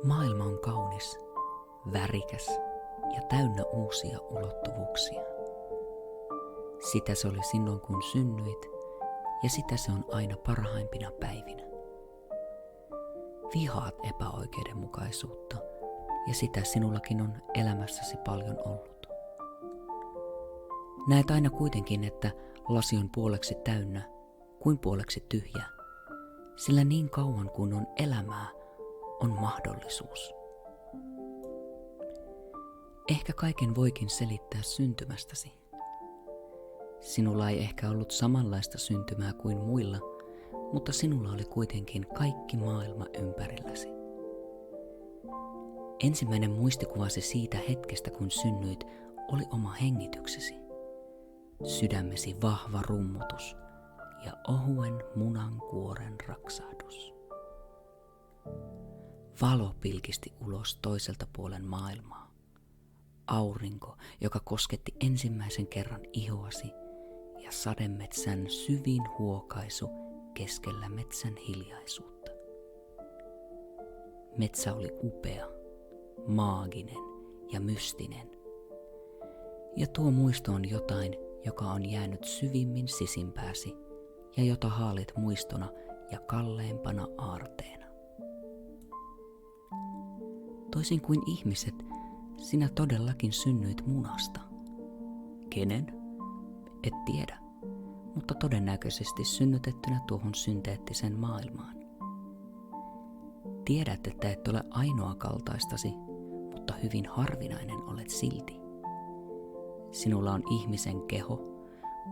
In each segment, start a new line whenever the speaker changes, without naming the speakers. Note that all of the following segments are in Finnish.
Maailma on kaunis, värikäs ja täynnä uusia ulottuvuuksia. Sitä se oli silloin, kun synnyit, ja sitä se on aina parhaimpina päivinä. Vihaat epäoikeudenmukaisuutta, ja sitä sinullakin on elämässäsi paljon ollut. Näet aina kuitenkin, että lasi on puoleksi täynnä kuin puoleksi tyhjä, sillä niin kauan kuin on elämää, on mahdollisuus. Ehkä kaiken voikin selittää syntymästäsi. Sinulla ei ehkä ollut samanlaista syntymää kuin muilla, mutta sinulla oli kuitenkin kaikki maailma ympärilläsi. Ensimmäinen muistikuvasi siitä hetkestä, kun synnyit, oli oma hengityksesi. Sydämesi vahva rummutus ja ohuen munankuoren raksahdus. Valo pilkisti ulos toiselta puolen maailmaa. Aurinko, joka kosketti ensimmäisen kerran ihoasi, ja sademetsän syvin huokaisu keskellä metsän hiljaisuutta. Metsä oli upea, maaginen ja mystinen. Ja tuo muisto on jotain, joka on jäänyt syvimmin sisimpääsi ja jota haalit muistona ja kalleimpana aarteena. Toisin kuin ihmiset, sinä todellakin synnyit munasta. Kenen? Et tiedä, mutta todennäköisesti synnytettynä tuohon synteettiseen maailmaan. Tiedät, että et ole ainoa kaltaistasi, mutta hyvin harvinainen olet silti. Sinulla on ihmisen keho,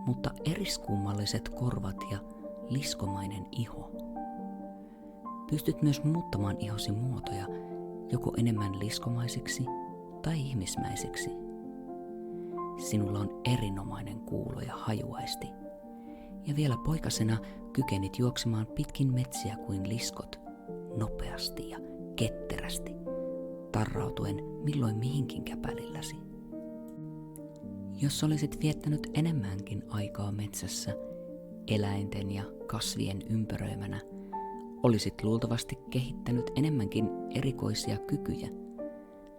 mutta eriskummalliset korvat ja liskomainen iho. Pystyt myös muuttamaan ihosi muotoja joko enemmän liskomaisiksi tai ihmismäisiksi. Sinulla on erinomainen kuulo ja hajuaisti, ja vielä poikasena kykenit juoksemaan pitkin metsiä kuin liskot, nopeasti ja ketterästi, tarrautuen milloin mihinkin käpälilläsi. Jos olisit viettänyt enemmänkin aikaa metsässä, eläinten ja kasvien ympäröimänä, olisit luultavasti kehittänyt enemmänkin erikoisia kykyjä,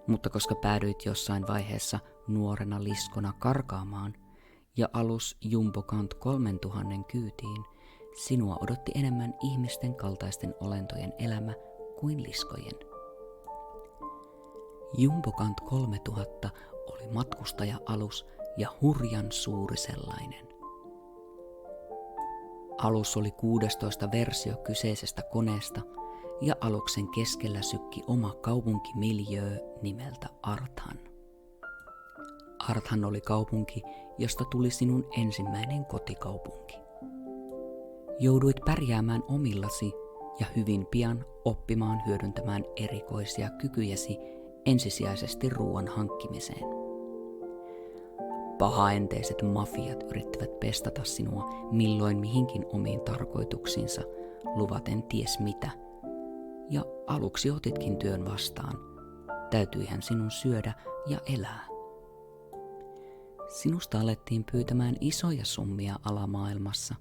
mutta koska päädyit jossain vaiheessa nuorena liskona karkaamaan ja alus Jumbokant 3000 kyytiin, sinua odotti enemmän ihmisten kaltaisten olentojen elämä kuin liskojen. Jumbokant 3000 oli matkustaja-alus ja hurjan suuri sellainen. Alus oli 16 versio kyseisestä koneesta ja aluksen keskellä sykki oma kaupunkimiljöö nimeltä Arthan. Arthan oli kaupunki, josta tuli sinun ensimmäinen kotikaupunki. Jouduit pärjäämään omillasi ja hyvin pian oppimaan hyödyntämään erikoisia kykyjäsi ensisijaisesti ruoan hankkimiseen. Pahaenteiset mafiat yrittivät pestata sinua milloin mihinkin omiin tarkoituksiinsa, luvaten ties mitä. Ja aluksi otitkin työn vastaan. Täytyihän sinun syödä ja elää. Sinusta alettiin pyytämään isoja summia alamaailmassa.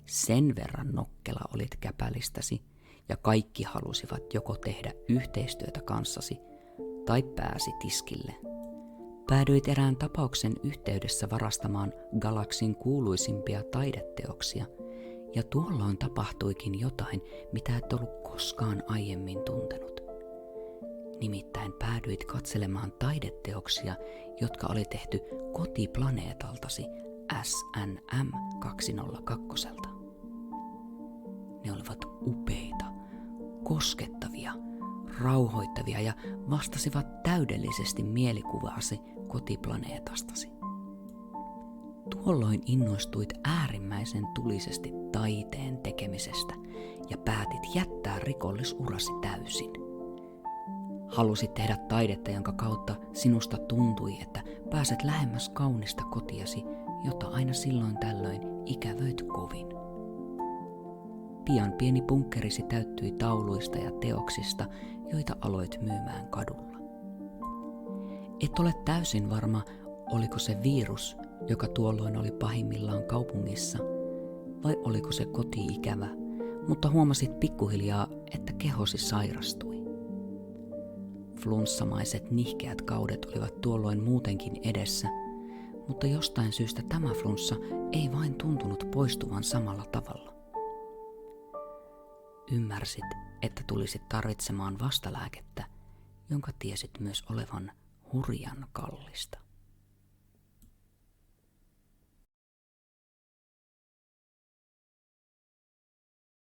Sen verran nokkela olit käpälistäsi, ja kaikki halusivat joko tehdä yhteistyötä kanssasi tai pääsi tiskille. Päädyit erään tapauksen yhteydessä varastamaan galaksin kuuluisimpia taideteoksia, ja tuolloin tapahtuikin jotain, mitä et ollut koskaan aiemmin tuntenut. Nimittäin päädyit katselemaan taideteoksia, jotka oli tehty kotiplaneetaltasi SNM 202. Ne olivat upeita, koskettavia, rauhoittavia ja vastasivat täydellisesti mielikuvaasi kotiplaneetastasi. Tuolloin innostuit äärimmäisen tulisesti taiteen tekemisestä ja päätit jättää rikollisurasi täysin. Halusit tehdä taidetta, jonka kautta sinusta tuntui, että pääset lähemmäs kaunista kotiasi, jota aina silloin tällöin ikävöit kovin. Pian pieni bunkkerisi täyttyi tauluista ja teoksista, joita aloit myymään kadulla. Et ole täysin varma, oliko se virus, joka tuolloin oli pahimmillaan kaupungissa, vai oliko se koti-ikävä, mutta huomasit pikkuhiljaa, että kehosi sairastui. Flunssamaiset nihkeät kaudet olivat tuolloin muutenkin edessä, mutta jostain syystä tämä flunssa ei vain tuntunut poistuvan samalla tavalla. Ymmärsit, että tulisit tarvitsemaan vastalääkettä, jonka tiesit myös olevan hurjan kallista.